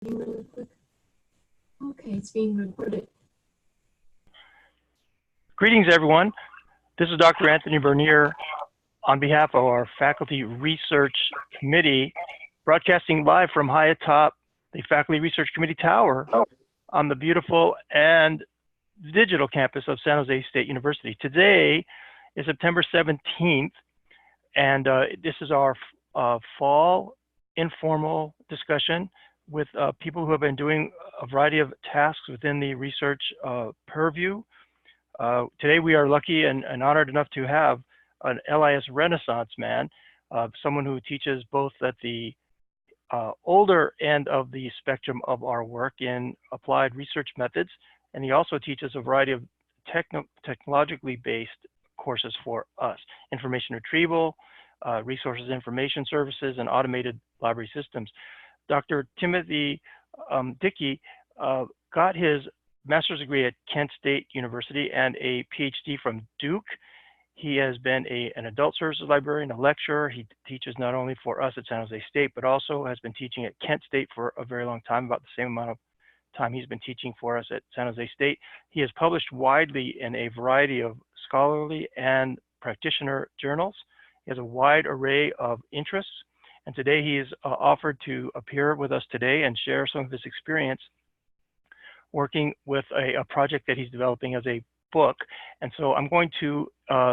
Really quick. Okay, it's being recorded. Greetings, everyone. This is Dr. Anthony Bernier on behalf of our Faculty Research Committee, broadcasting live from high atop the Faculty Research Committee Tower on the beautiful and digital campus of San Jose State University. Today is September 17th, and this is our fall informal discussion with people who have been doing a variety of tasks within the research purview. Today we are lucky and honored enough to have an LIS Renaissance man, someone who teaches both at the older end of the spectrum of our work in applied research methods, and he also teaches a variety of technologically based courses for us: information retrieval, resources information services, and automated library systems. Dr. Timothy Dickey got his master's degree at Kent State University and a PhD from Duke. He has been an adult services librarian, a lecturer. He teaches not only for us at San Jose State, but also has been teaching at Kent State for a very long time, about the same amount of time he's been teaching for us at San Jose State. He has published widely in a variety of scholarly and practitioner journals. He has a wide array of interests, and today he is offered to appear with us today and share some of his experience working with a project that he's developing as a book. And so I'm going to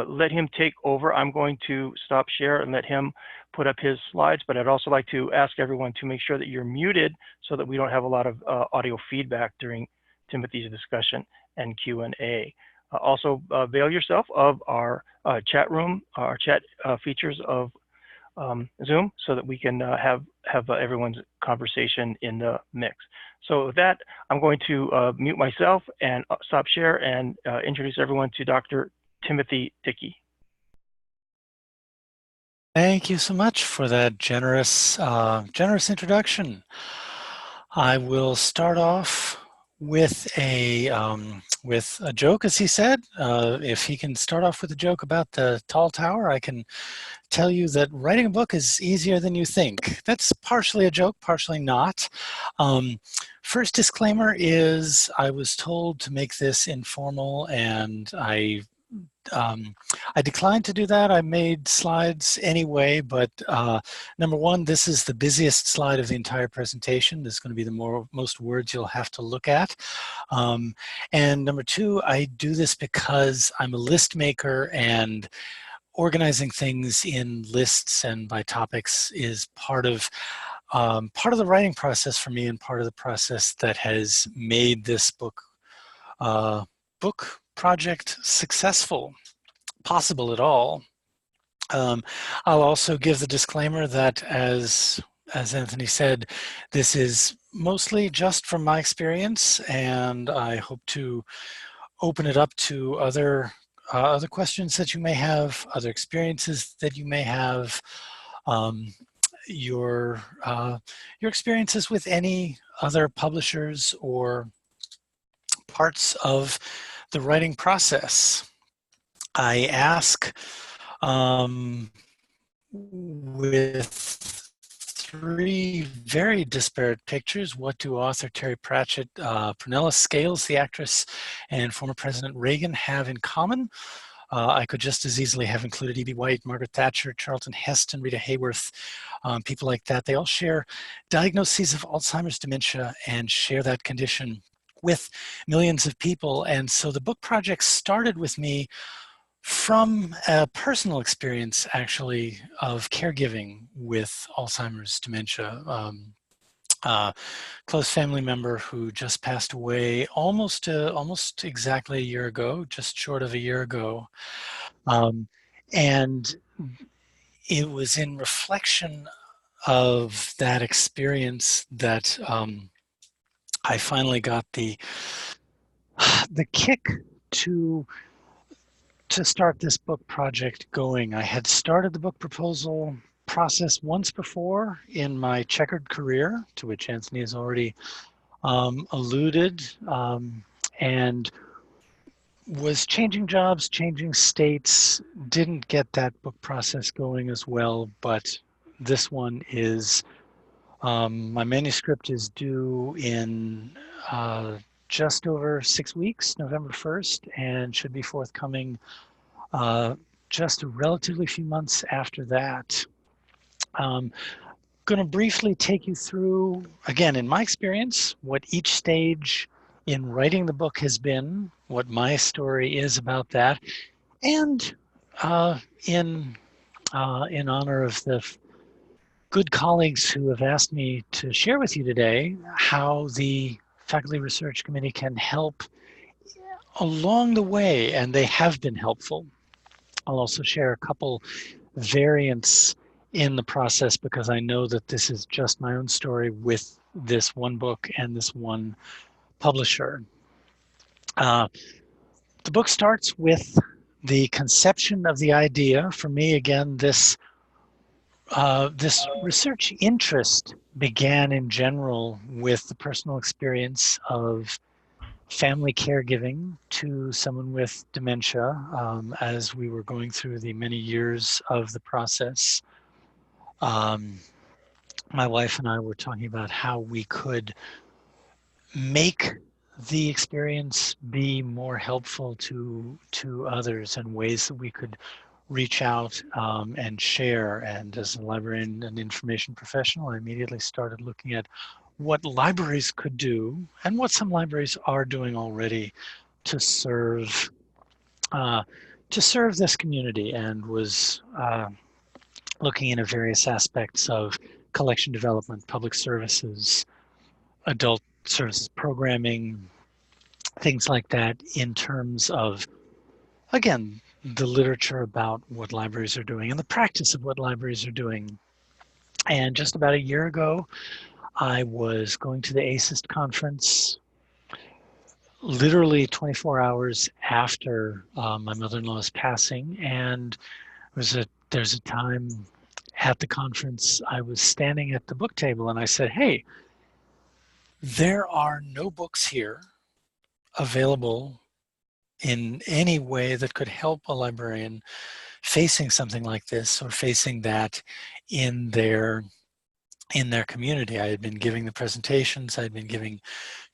let him take over. I'm going to stop share and let him put up his slides, but I'd also like to ask everyone to make sure that you're muted so that we don't have a lot of audio feedback during Timothy's discussion and Q&A. Also avail yourself of our chat room, our chat features of Zoom, so that we can have everyone's conversation in the mix. So with that, I'm going to mute myself and stop share and introduce everyone to Dr. Timothy Dickey. Thank you so much for that generous introduction. I will start off with a joke, as he said. If he can start off with a joke about the tall tower, I can tell you that writing a book is easier than you think. That's partially a joke, partially not. First disclaimer is I was told to make this informal, and I declined to do that. I made slides anyway, but number one, this is the busiest slide of the entire presentation. This is going to be the most words you'll have to look at. And number two, I do this because I'm a list maker, and organizing things in lists and by topics is part of the writing process for me, and part of the process that has made this book project successful, possible at all. I'll also give the disclaimer that, as Anthony said, this is mostly just from my experience, and I hope to open it up to other questions that you may have, other experiences that you may have, your experiences with any other publishers or parts of the writing process. I ask with three very disparate pictures, what do author Terry Pratchett, Prunella Scales, the actress, and former President Reagan have in common? I could just as easily have included E.B. White, Margaret Thatcher, Charlton Heston, Rita Hayworth, people like that. They all share diagnoses of Alzheimer's dementia and share that condition with millions of people. And so the book project started with me from a personal experience, actually, of caregiving with Alzheimer's dementia. Close family member who just passed away almost exactly a year ago, just short of a year ago. And it was in reflection of that experience that I finally got the kick to start this book project going. I had started the book proposal process once before in my checkered career, to which Anthony has already alluded, and was changing jobs, changing states, didn't get that book process going as well, but this one is My manuscript is due in just over 6 weeks, November 1st, and should be forthcoming just a relatively few months after that. Going to briefly take you through, again, in my experience, what each stage in writing the book has been, what my story is about that, and in honor of the good colleagues who have asked me to share with you today how the Faculty Research Committee can help along the way, and they have been helpful. I'll also share a couple variants in the process because I know that this is just my own story with this one book and this one publisher. The book starts with the conception of the idea. For me, again, this research interest began in general with the personal experience of family caregiving to someone with dementia as we were going through the many years of the process. My wife and I were talking about how we could make the experience be more helpful to others and ways that we could reach out and share. And as a librarian and information professional, I immediately started looking at what libraries could do and what some libraries are doing already to serve this community, and was looking into various aspects of collection development, public services, adult services programming, things like that, in terms of, again, the literature about what libraries are doing and the practice of what libraries are doing. And just about a year ago, I was going to the ASIST conference, literally 24 hours after my mother-in-law's passing. And there's a time at the conference, I was standing at the book table and I said, hey, there are no books here available in any way that could help a librarian facing something like this or facing that in their community. I had been giving the presentations, I had been giving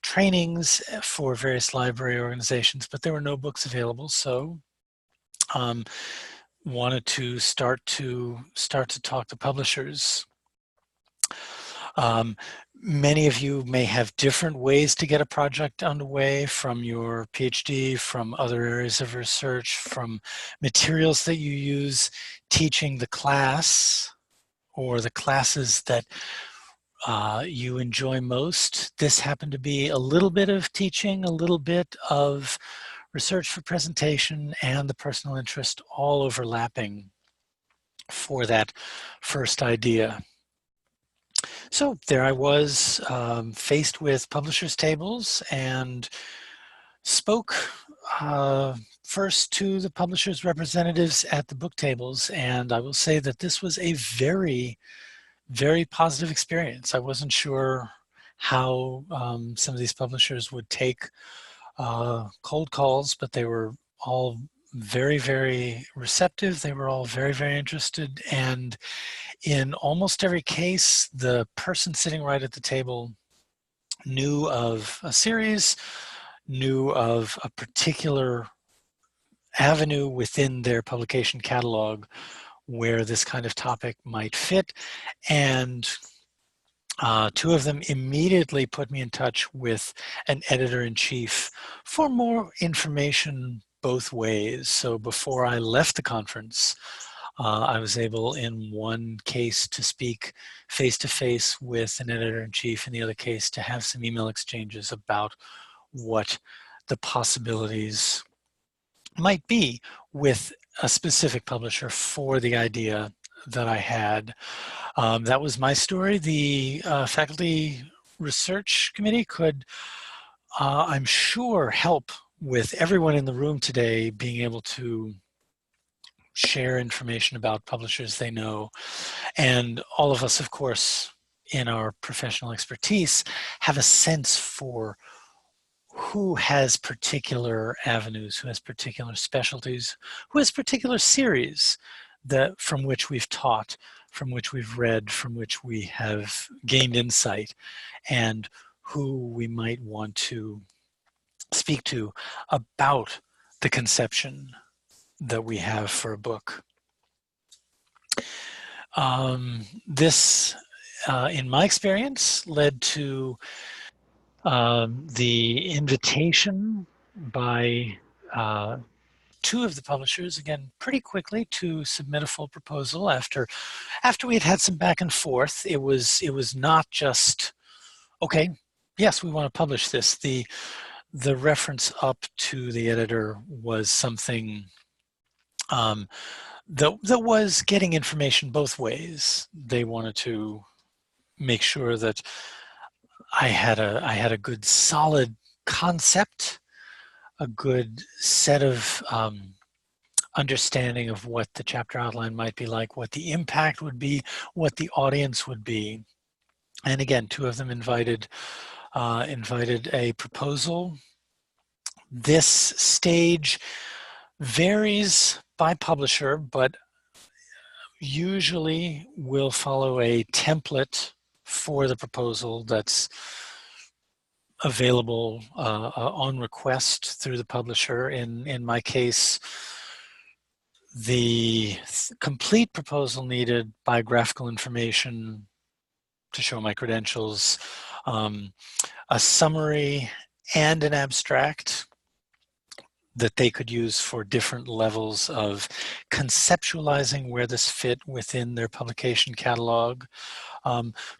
trainings for various library organizations, but there were no books available. So wanted to start to talk to publishers. Many of you may have different ways to get a project underway, from your PhD, from other areas of research, from materials that you use teaching the class or the classes that you enjoy most. This happened to be a little bit of teaching, a little bit of research for presentation, and the personal interest all overlapping for that first idea. So there I was, faced with publishers' tables, and spoke first to the publishers' representatives at the book tables. And I will say that this was a very, very positive experience. I wasn't sure how some of these publishers would take cold calls, but they were all very, very receptive. They were all very, very interested. And in almost every case, the person sitting right at the table knew of a series, knew of a particular avenue within their publication catalog where this kind of topic might fit. And two of them immediately put me in touch with an editor-in-chief for more information both ways. So before I left the conference, I was able in one case to speak face-to-face with an editor-in-chief, in the other case to have some email exchanges about what the possibilities might be with a specific publisher for the idea that I had. That was my story. The Faculty Research Committee could, I'm sure, help with everyone in the room today being able to share information about publishers they know. And all of us, of course, in our professional expertise, have a sense for who has particular avenues, who has particular specialties, who has particular series from which we've taught from which we've read, from which we have gained insight, and who we might want to speak to about the conception that we have for a book. This, in my experience, led to the invitation by two of the publishers, again, pretty quickly, to submit a full proposal. After we had some back and forth, it was not just, okay, yes, we want to publish this. The reference up to the editor was something that was getting information both ways. They wanted to make sure that I had a good solid concept, a good set of understanding of what the chapter outline might be like, what the impact would be, what the audience would be. And again, two of them invited a proposal. This stage varies by publisher, but usually will follow a template for the proposal that's available on request through the publisher. In my case, the complete proposal needed biographical information to show my credentials, a summary and an abstract that they could use for different levels of conceptualizing where this fit within their publication catalog.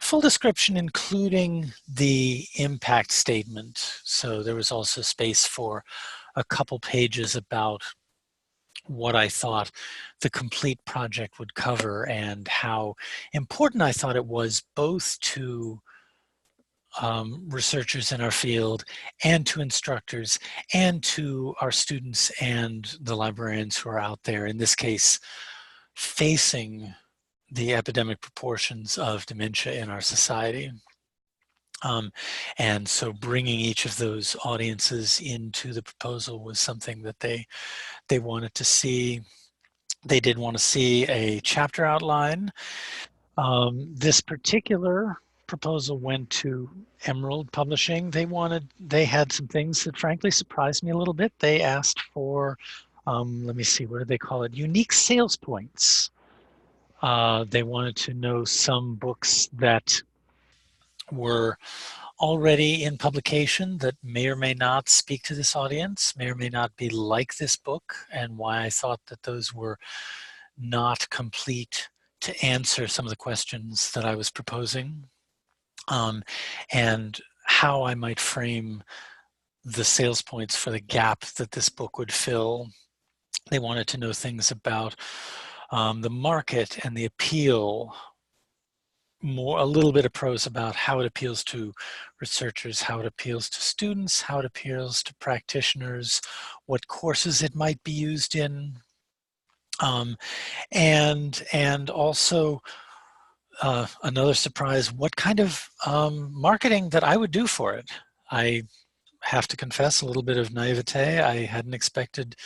Full description, including the impact statement. So there was also space for a couple pages about what I thought the complete project would cover and how important I thought it was both to researchers in our field and to instructors and to our students and the librarians who are out there, in this case, facing the epidemic proportions of dementia in our society. And so bringing each of those audiences into the proposal was something that they wanted to see. They did want to see a chapter outline. This particular proposal went to Emerald Publishing. They had some things that frankly surprised me a little bit. They asked for, let me see, what did they call it? Unique sales points. They wanted to know some books that were already in publication that may or may not speak to this audience, may or may not be like this book, and why I thought that those were not complete to answer some of the questions that I was proposing, and how I might frame the sales points for the gap that this book would fill. They wanted to know things about the market and the appeal, a little bit of prose about how it appeals to researchers, how it appeals to students, how it appeals to practitioners, what courses it might be used in, and also another surprise, what kind of marketing that I would do for it. I have to confess a little bit of naivete. I hadn't expected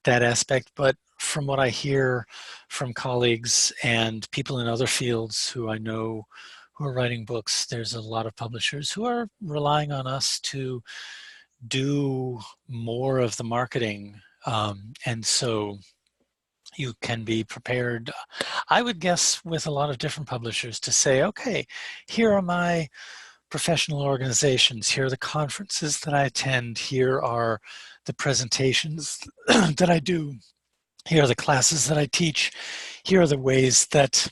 that aspect, but from what I hear from colleagues and people in other fields who I know who are writing books, there's a lot of publishers who are relying on us to do more of the marketing. And so you can be prepared, I would guess, with a lot of different publishers to say, okay, here are my professional organizations, here are the conferences that I attend, here are the presentations that I do, here are the classes that I teach, here are the ways that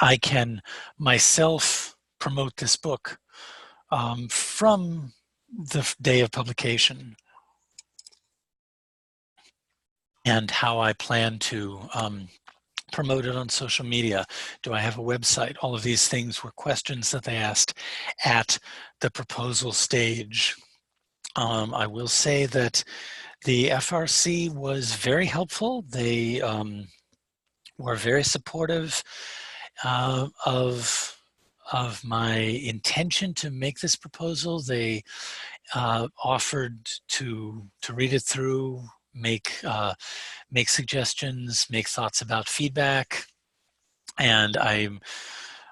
I can myself promote this book from the day of publication, and how I plan to promote it on social media. Do I have a website? All of these things were questions that they asked at the proposal stage. I will say that the FRC was very helpful. They were very supportive of my intention to make this proposal. They offered to read it through, make suggestions, make thoughts about feedback. And I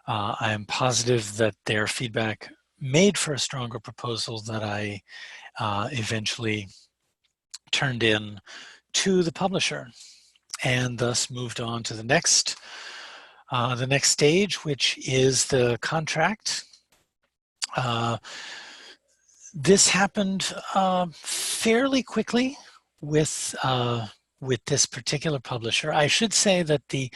am positive that their feedback made for a stronger proposal that I eventually turned in to the publisher, and thus moved on to the next stage, which is the contract. This happened fairly quickly with this particular publisher. I should say that the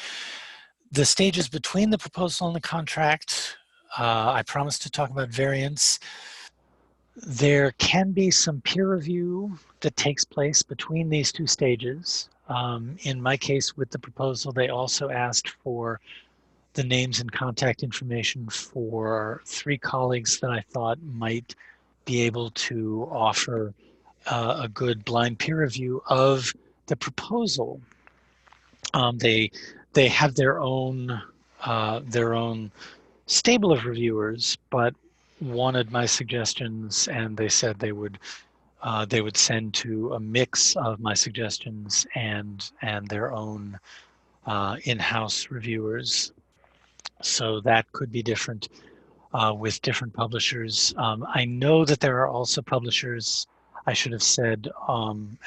stages between the proposal and the contract, I promised to talk about variants. There can be some peer review that takes place between these two stages. In my case, with the proposal, they also asked for the names and contact information for 3 colleagues that I thought might be able to offer a good blind peer review of the proposal. They have their own stable of reviewers, but wanted my suggestions, and they said they would send to a mix of my suggestions and their own in-house reviewers. So that could be different with different publishers. I know that there are also publishers, I should have said,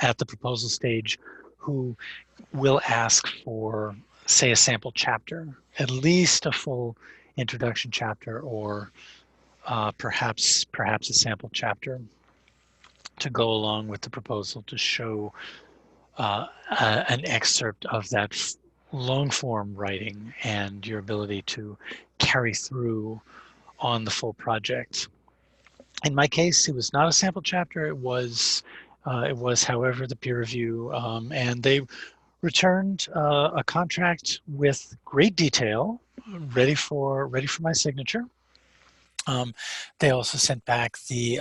at the proposal stage, who will ask for, say, a sample chapter, at least a full introduction chapter, or perhaps a sample chapter to go along with the proposal to show an excerpt of that long form writing and your ability to carry through on the full project. In my case, it was not a sample chapter. It was, however, the peer review, and they returned a contract with great detail, ready for my signature. They also sent back the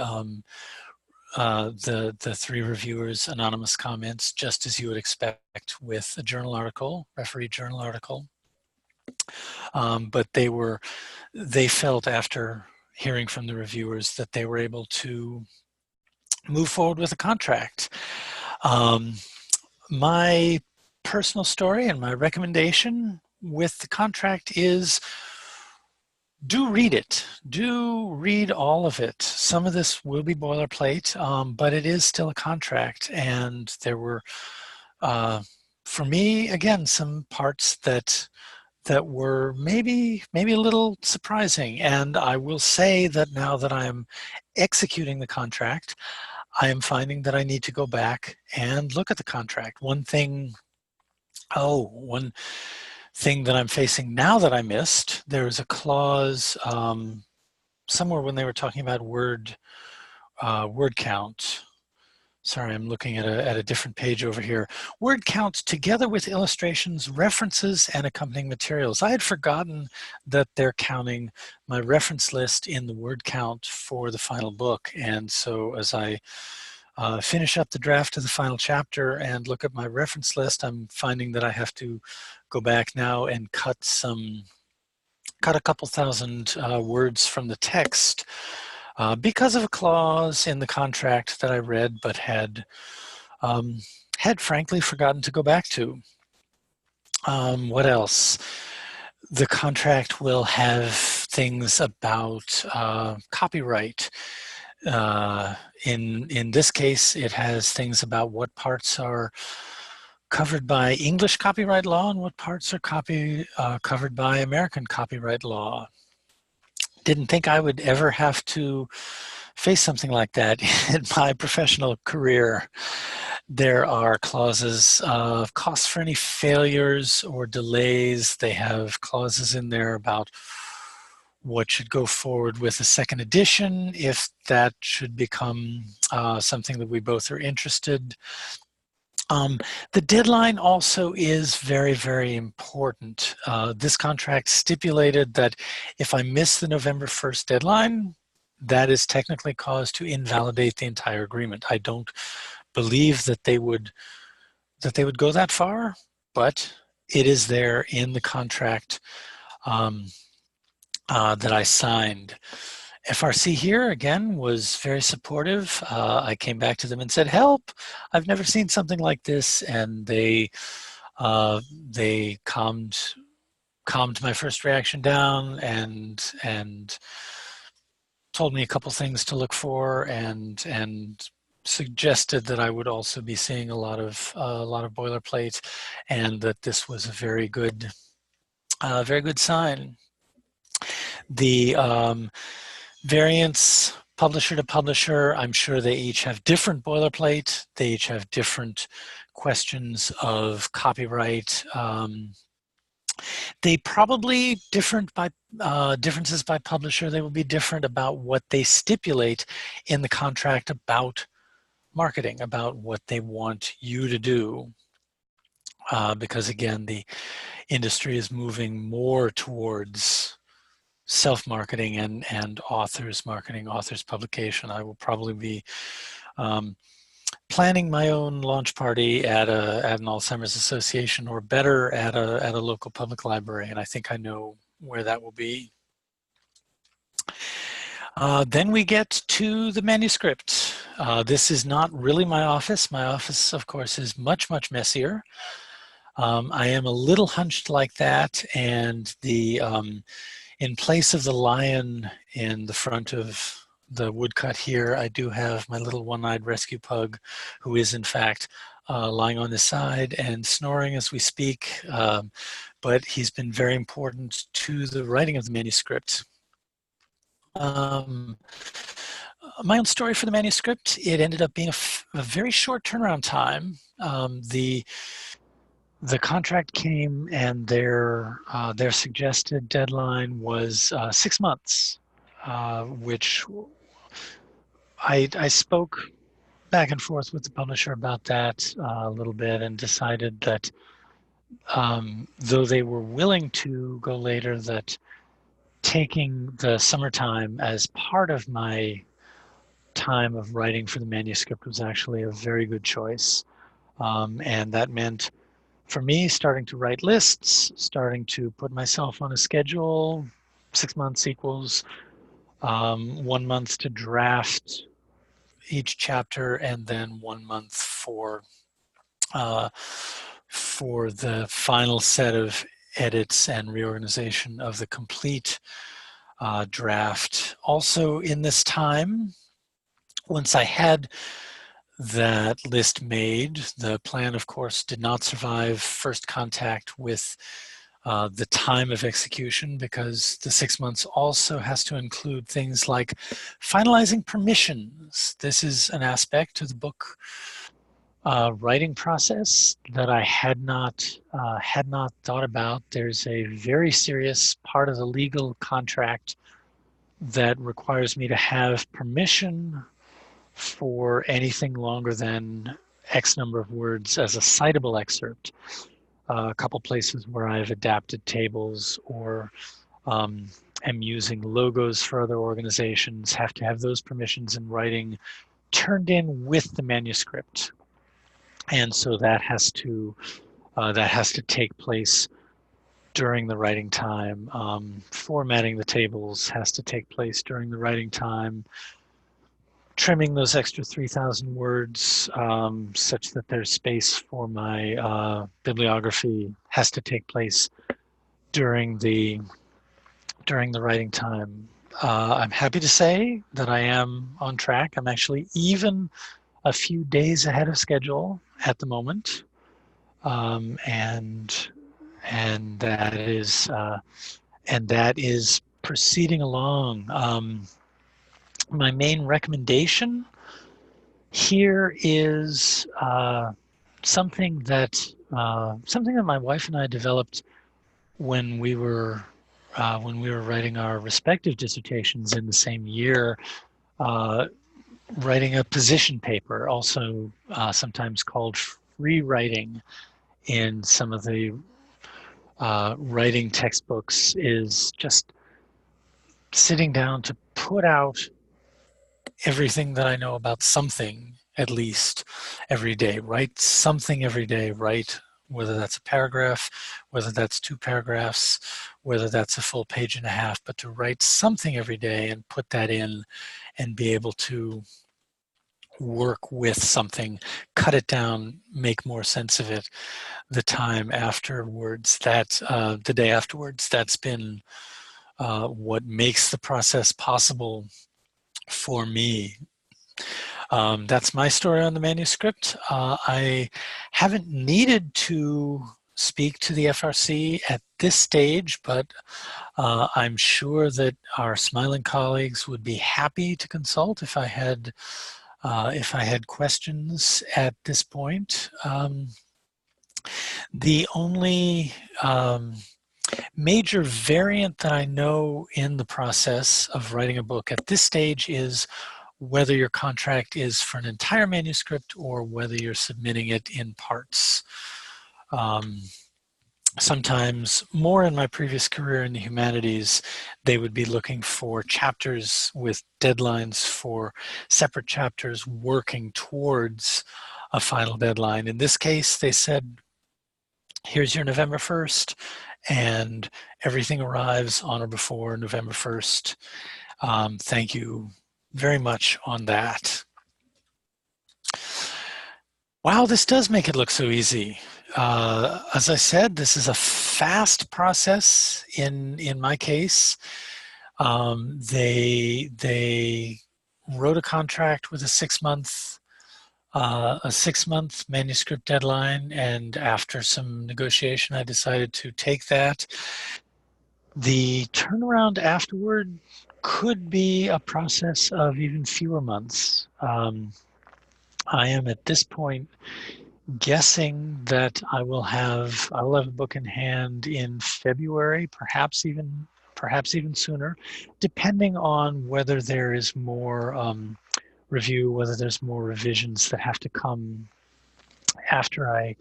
3 reviewers' anonymous comments, just as you would expect with a journal article, referee journal article. But they felt, after hearing from the reviewers, that they were able to move forward with a contract. My personal story and my recommendation with the contract is, do read it. Do read all of it. Some of this will be boilerplate, but it is still a contract. And there were, for me, again, some parts that were maybe a little surprising. And I will say that now that I am executing the contract, I am finding that I need to go back and look at the contract. One thing that I'm facing now that I missed, there was a clause somewhere when they were talking about word count. Sorry, I'm looking at a different page over here. Word count together with illustrations, references, and accompanying materials. I had forgotten that they're counting my reference list in the word count for the final book. And so as I finish up the draft of the final chapter and look at my reference list, I'm finding that I have to go back now and cut a couple thousand words from the text because of a clause in the contract that I read but had frankly forgotten to go back to. What else? The contract will have things about copyright. In this case, it has things about what parts are covered by English copyright law and what parts are covered by American copyright law. Didn't think I would ever have to face something like that in my professional career. There are clauses of costs for any failures or delays. They have clauses in there about what should go forward with a second edition if that should become something that we both are interested. The deadline also is very, very important. This contract stipulated that if I miss the November 1st deadline, that is technically cause to invalidate the entire agreement. I don't believe that they would go that far, but it is there in the contract that I signed. FRC here, again, was very supportive. I came back to them and said, help, I've never seen something like this. And they calmed calmed my first reaction down and told me a couple things to look for and suggested that I would also be seeing a lot of boilerplate, and that this was a very good sign. The variants publisher to publisher, I'm sure they each have different boilerplate. They each have different questions of copyright. They probably differences by publisher. They will be different about what they stipulate in the contract about marketing, about what they want you to do. Because again, the industry is moving more towards self-marketing and authors marketing, authors publication. I will probably be planning my own launch party at an Alzheimer's association, or better, at a local public library, and I think I know where that will be. Then we get to the manuscript. This is not really my office. My office, of course, is much messier. I am a little hunched like that, and the in place of the lion in the front of the woodcut here, I do have my little one-eyed rescue pug, who is in fact lying on his side and snoring as we speak. But he's been very important to the writing of the manuscript. My own story for the manuscript, it ended up being a very short turnaround time. The contract came, and their suggested deadline was 6 months, which I spoke back and forth with the publisher about that a little bit, and decided that though they were willing to go later, that taking the summertime as part of my time of writing for the manuscript was actually a very good choice. And that meant, for me, starting to write lists, starting to put myself on a schedule. 6 months equals 1 month to draft each chapter, and then 1 month for the final set of edits and reorganization of the complete draft. Also in this time, once I had that list made, the plan, of course, did not survive first contact with the time of execution, because the 6 months also has to include things like finalizing permissions. This is an aspect of the book writing process that I had not thought about. There's a very serious part of the legal contract that requires me to have permission for anything longer than X number of words as a citable excerpt. A couple places where I've adapted tables or am using logos for other organizations have to have those permissions in writing turned in with the manuscript. And so that has to take place during the writing time. Formatting the tables has to take place during the writing time. Trimming those extra 3,000 words such that there's space for my bibliography has to take place during the writing time. I'm happy to say that I am on track. I'm actually even a few days ahead of schedule at the moment, and that is proceeding along. My main recommendation here is something that my wife and I developed when we were writing our respective dissertations in the same year, writing a position paper, also sometimes called free writing in some of the writing textbooks, is just sitting down to put out everything that I know about something, at least every day. Write something every day. Write, whether that's a paragraph, whether that's 2 paragraphs, whether that's a full page and a half, but to write something every day and put that in and be able to work with something, cut it down, make more sense of it the time afterwards, the day afterwards. That's been what makes the process possible for me. That's my story on the manuscript. I haven't needed to speak to the FRC at this stage, but I'm sure that our smiling colleagues would be happy to consult if I had questions at this point. The only major variant that I know in the process of writing a book at this stage is whether your contract is for an entire manuscript or whether you're submitting it in parts. Sometimes, more in my previous career in the humanities, they would be looking for chapters with deadlines for separate chapters working towards a final deadline. In this case, they said, here's your November 1st, and everything arrives on or before November 1st. Thank you very much on that. Wow, this does make it look so easy. As I said, this is a fast process in my case. They wrote a contract with a 6-month manuscript deadline, and after some negotiation, I decided to take that. The turnaround afterward could be a process of even fewer months. I am at this point guessing that I will have a book in hand in February, perhaps even sooner, depending on whether there is more review, whether there's more revisions that have to come after I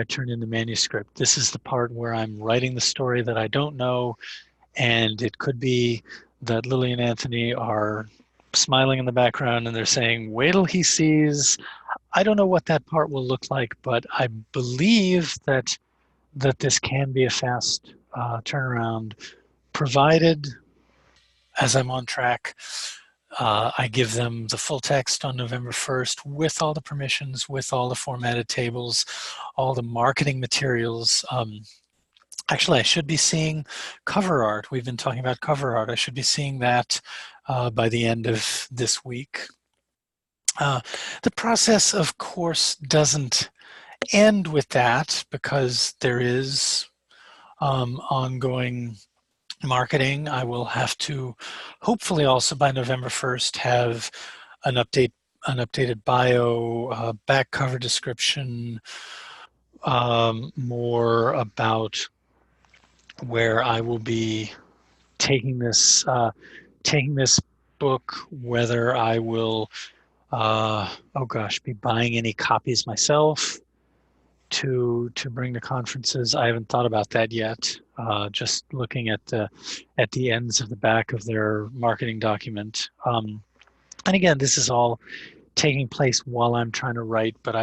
turn in the manuscript. This is the part where I'm writing the story that I don't know, and it could be that Lily and Anthony are smiling in the background and they're saying, wait till he sees. I don't know what that part will look like, but I believe that this can be a fast turnaround, provided, as I'm on track, I give them the full text on November 1st with all the permissions, with all the formatted tables, all the marketing materials. Actually, I should be seeing cover art. We've been talking about cover art. I should be seeing that by the end of this week. The process, of course, doesn't end with that, because there is ongoing marketing. I will have to, hopefully also by November 1st, have an updated bio, back cover description, more about where I will be taking this book, whether I will be buying any copies myself to bring to conferences. I haven't thought about that yet. Just looking at the ends of the back of their marketing document. And again, this is all taking place while I'm trying to write, but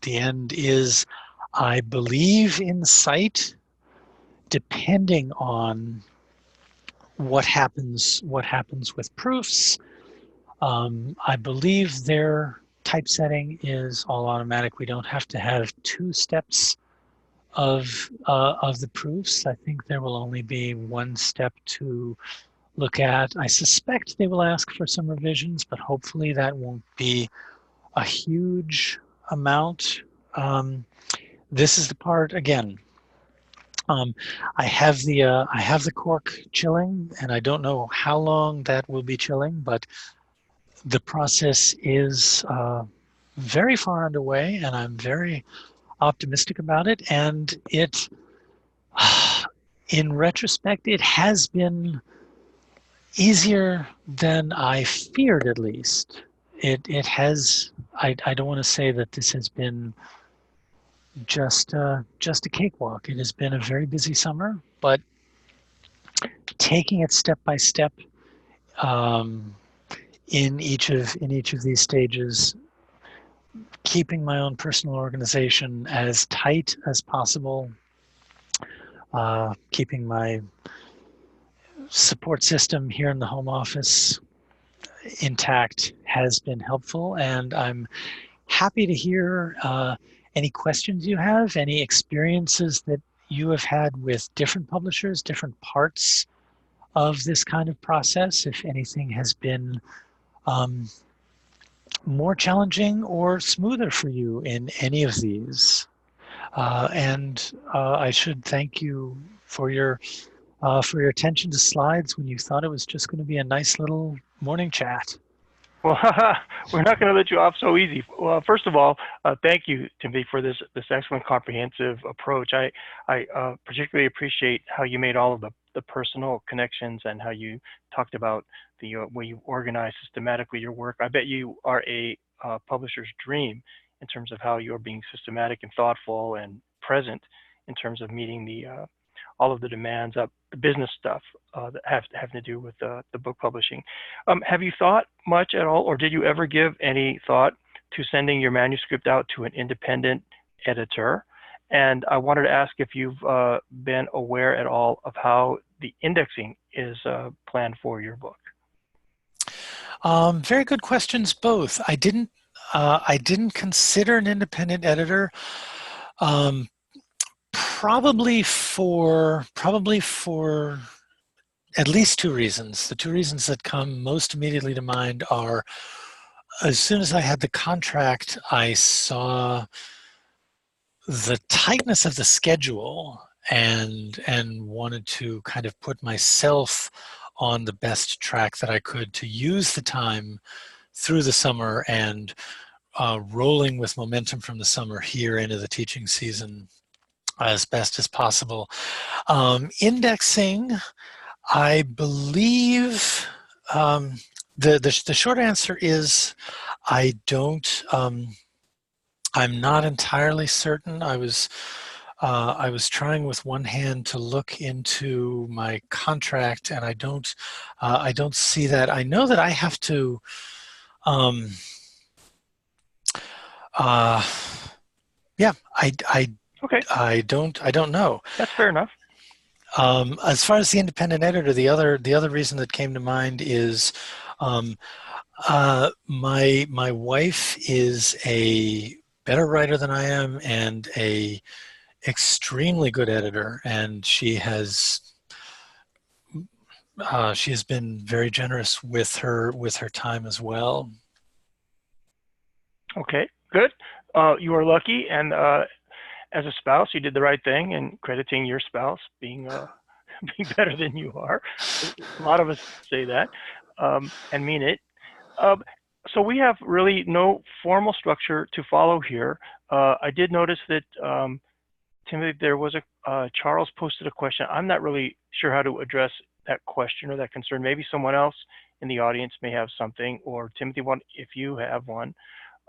the end is, I believe, in sight, depending on what happens with proofs. I believe their typesetting is all automatic. We don't have to have 2 steps of the proofs. I think there will only be 1 step to look at. I suspect they will ask for some revisions, but hopefully that won't be a huge amount. This is the part, again, I have the cork chilling, and I don't know how long that will be chilling, but the process is very far underway, and I'm very optimistic about it. And it, in retrospect, it has been easier than I feared, at least. It has, I don't want to say that this has been just a cakewalk. It has been a very busy summer, but taking it step by step, in each of these stages, keeping my own personal organization as tight as possible, keeping my support system here in the home office intact has been helpful, and I'm happy to hear any questions you have, any experiences that you have had with different publishers, different parts of this kind of process, if anything has been more challenging or smoother for you in any of these. I should thank you for your attention to slides when you thought it was just going to be a nice little morning chat. Well, we're not going to let you off so easy. Well, first of all, thank you, Timothy, for this excellent comprehensive approach. I particularly appreciate how you made all of the personal connections and how you talked about the way you organize systematically your work. I bet you are a publisher's dream in terms of how you're being systematic and thoughtful and present in terms of meeting the all of the demands of the business stuff that have to do with the book publishing. Have you thought much at all, or did you ever give any thought to sending your manuscript out to an independent editor? And I wanted to ask if you've been aware at all of how the indexing is planned for your book. Very good questions, both. I didn't consider an independent editor. Probably for at least two reasons. The two reasons that come most immediately to mind are, as soon as I had the contract, I saw the tightness of the schedule and wanted to kind of put myself on the best track that I could to use the time through the summer and rolling with momentum from the summer here into the teaching season as best as possible. Indexing, I believe, the short answer is I don't. I'm not entirely certain. I was trying with one hand to look into my contract, and I don't see that. I know that I have to. Yeah, Okay. I don't know. That's fair enough. As far as the independent editor, the other reason that came to mind is my wife is a better writer than I am and a extremely good editor, and she has been very generous with her time as well. Okay, good. You are lucky, and as a spouse, you did the right thing in crediting your spouse being being better than you are. A lot of us say that and mean it. So we have really no formal structure to follow here. I did notice that Timothy, there was Charles posted a question. I'm not really sure how to address that question or that concern. Maybe someone else in the audience may have something, or Timothy, if you have one,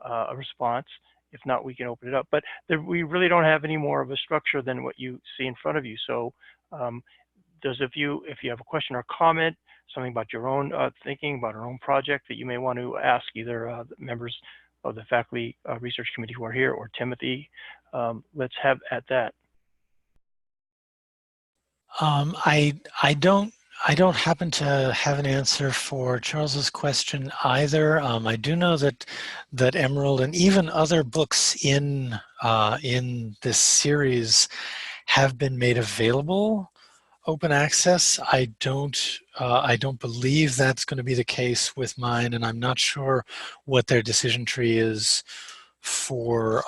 a response. If not, we can open it up. But we really don't have any more of a structure than what you see in front of you. So if you have a question or comment, something about your own thinking about our own project that you may want to ask either the members of the faculty research committee who are here or Timothy, let's have at that. I don't happen to have an answer for Charles's question either. I do know that Emerald and even other books in this series have been made available open access. I don't believe that's going to be the case with mine, and I'm not sure what their decision tree is for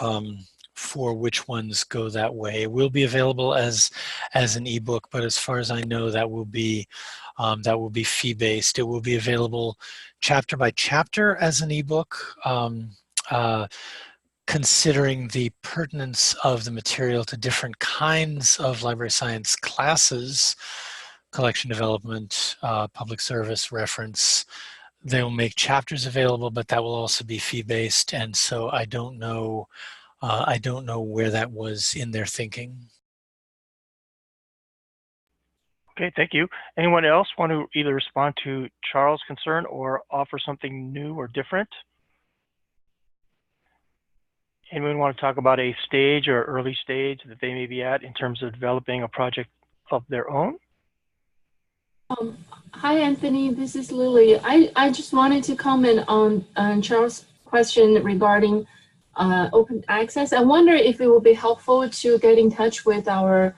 which ones go that way. It will be available as an ebook, but as far as I know, that will be fee-based. It will be available chapter by chapter as an ebook, considering the pertinence of the material to different kinds of library science classes, collection development, public service, reference. They will make chapters available, but that will also be fee-based, and so I don't know where that was in their thinking. Okay, thank you. Anyone else want to either respond to Charles' concern or offer something new or different? Anyone want to talk about a stage or early stage that they may be at in terms of developing a project of their own? Hi, Anthony. This is Lily. I just wanted to comment on Charles' question regarding open access. I wonder if it would be helpful to get in touch with our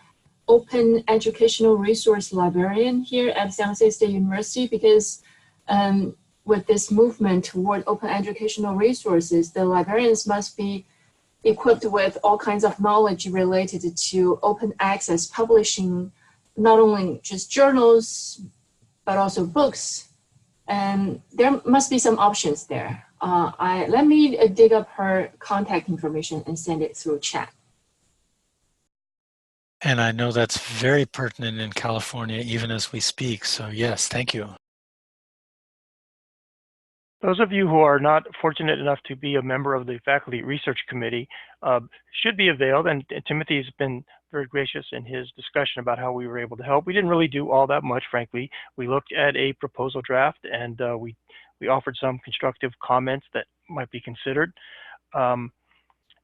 open educational resource librarian here at San Jose State University, because with this movement toward open educational resources, the librarians must be equipped with all kinds of knowledge related to open access publishing, not only just journals, but also books. And there must be some options there. Let me dig up her contact information and send it through chat. And I know that's very pertinent in California, even as we speak. So yes, thank you. Those of you who are not fortunate enough to be a member of the Faculty Research Committee should be availed, and Timothy's been very gracious in his discussion about how we were able to help. We didn't really do all that much, frankly. We looked at a proposal draft, and we offered some constructive comments that might be considered.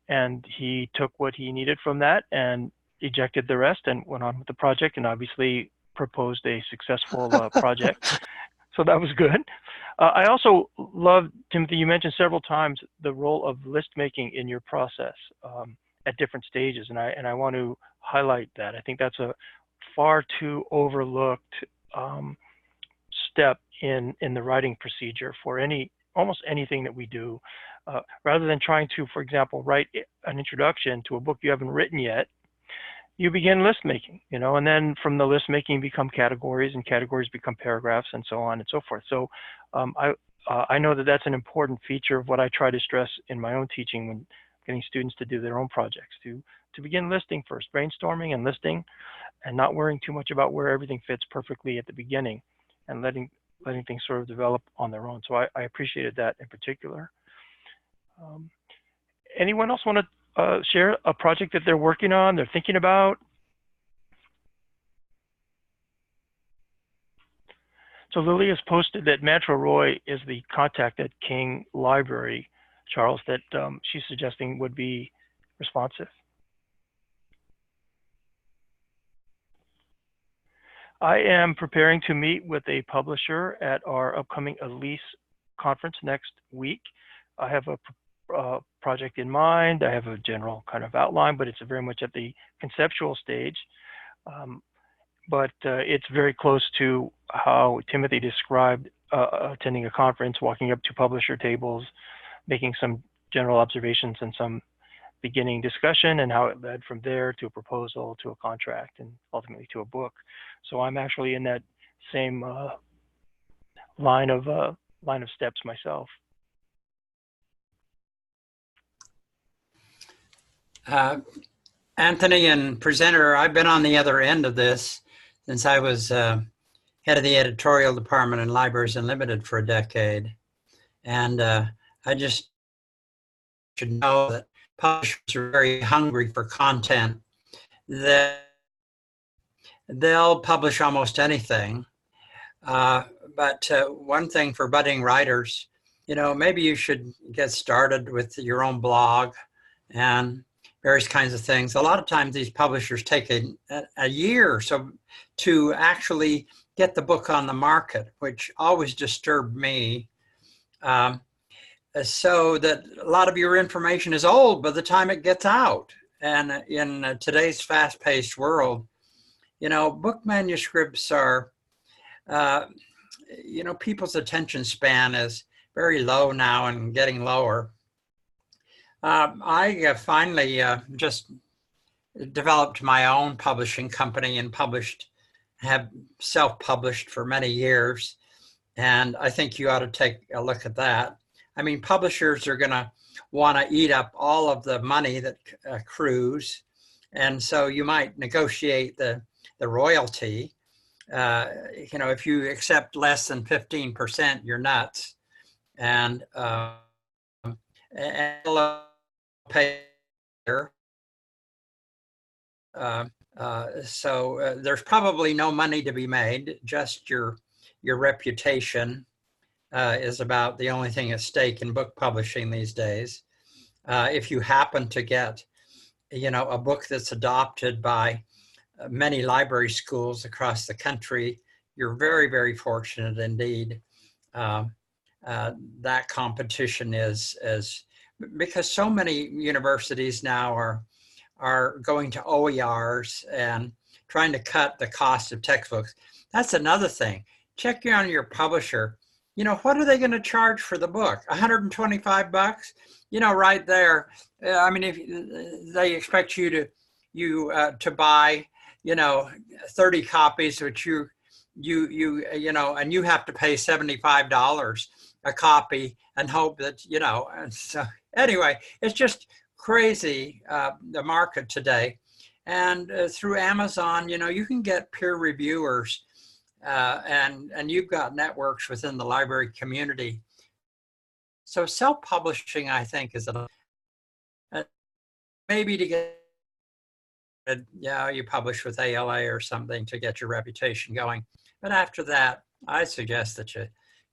And he took what he needed from that and ejected the rest and went on with the project, and obviously proposed a successful project. So that was good. I also love, Timothy, you mentioned several times the role of list making in your process at different stages, and I want to highlight that. I think that's a far too overlooked step in the writing procedure for almost anything that we do. Rather than trying to, for example, write an introduction to a book you haven't written yet, you begin list making, and then from the list making become categories, and categories become paragraphs, and so on and so forth. So I know that that's an important feature of what I try to stress in my own teaching when getting students to do their own projects, to begin listing first, brainstorming and listing, and not worrying too much about where everything fits perfectly at the beginning, and letting things sort of develop on their own. So I appreciated that in particular. Anyone else want to share a project that they're working on, they're thinking about? So Lily has posted that Mantra Roy is the contact at King Library, Charles, that she's suggesting would be responsive. I am preparing to meet with a publisher at our upcoming Elise conference next week. I have a project in mind. I have a general kind of outline, but it's very much at the conceptual stage. But it's very close to how Timothy described attending a conference, walking up to publisher tables, making some general observations and some beginning discussion, and how it led from there to a proposal, to a contract, and ultimately to a book. So I'm actually in that same line of steps myself. Anthony and presenter, I've been on the other end of this since I was head of the editorial department in Libraries Unlimited for a decade. And I just should know that publishers are very hungry for content, that they'll publish almost anything. But one thing for budding writers, maybe you should get started with your own blog and various kinds of things. A lot of times these publishers take a year or so to actually get the book on the market, which always disturbed me. So that a lot of your information is old by the time it gets out. And in today's fast-paced world, book manuscripts are, people's attention span is very low now and getting lower. I finally just developed my own publishing company and have self-published for many years. And I think you ought to take a look at that. I mean, publishers are going to want to eat up all of the money that accrues. And so you might negotiate the royalty. If you accept less than 15%, you're nuts. And pay. So there's probably no money to be made. Just your reputation is about the only thing at stake in book publishing these days. If you happen to get, a book that's adopted by many library schools across the country, you're very, very fortunate indeed. That competition is because so many universities now are going to OERs and trying to cut the cost of textbooks. That's another thing. Check on your publisher. You know, what are they going to charge for the book? $125? You know, right there. I mean, if they expect you to buy, you know, 30 copies, which you know, and you have to pay $75 a copy and hope that, you know, and so anyway, it's just crazy, the market today. And through Amazon, you know, you can get peer reviewers, and you've got networks within the library community. So self-publishing, I think, is maybe to get, yeah, you publish with ALA or something to get your reputation going. But after that, I suggest that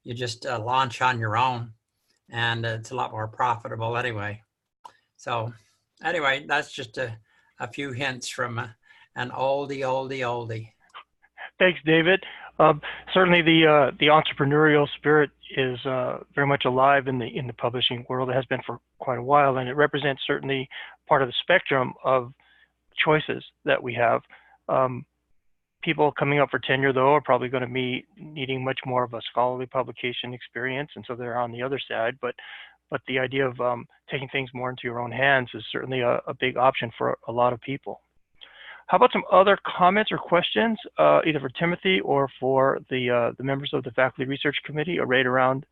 you just launch on your own, and it's a lot more profitable anyway. So anyway, that's just a few hints from an oldie. Thanks, David. Certainly the entrepreneurial spirit is very much alive in the publishing world. It has been for quite a while, and it represents certainly part of the spectrum of choices that we have. People coming up for tenure, though, are probably going to be needing much more of a scholarly publication experience, and so they're on the other side. But the idea of taking things more into your own hands is certainly a big option for a lot of people. How about some other comments or questions, either for Timothy or for the members of the Faculty Research Committee arrayed around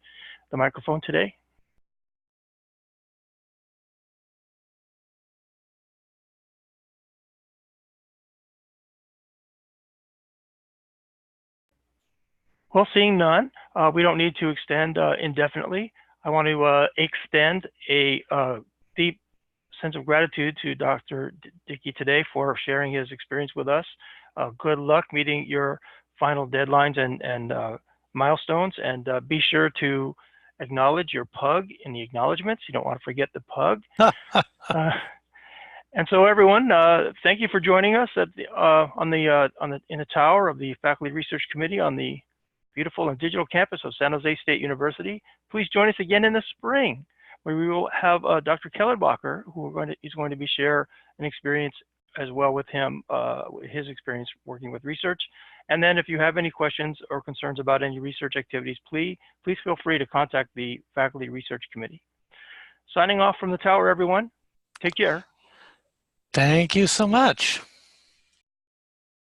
the microphone today? Well, seeing none, we don't need to extend indefinitely. I want to extend a deep sense of gratitude to Dr. Dickey today for sharing his experience with us. Good luck meeting your final deadlines and milestones, and be sure to acknowledge your pug in the acknowledgements. You don't want to forget the pug. And so, everyone, thank you for joining us at in the tower of the Faculty Research Committee on the beautiful and digital campus of San Jose State University. Please join us again in the spring, where we will have Dr. Kellerbacher, who is going to be share an experience as well with him, his experience working with research. And then if you have any questions or concerns about any research activities, please feel free to contact the Faculty Research Committee. Signing off from the tower, everyone. Take care. Thank you so much.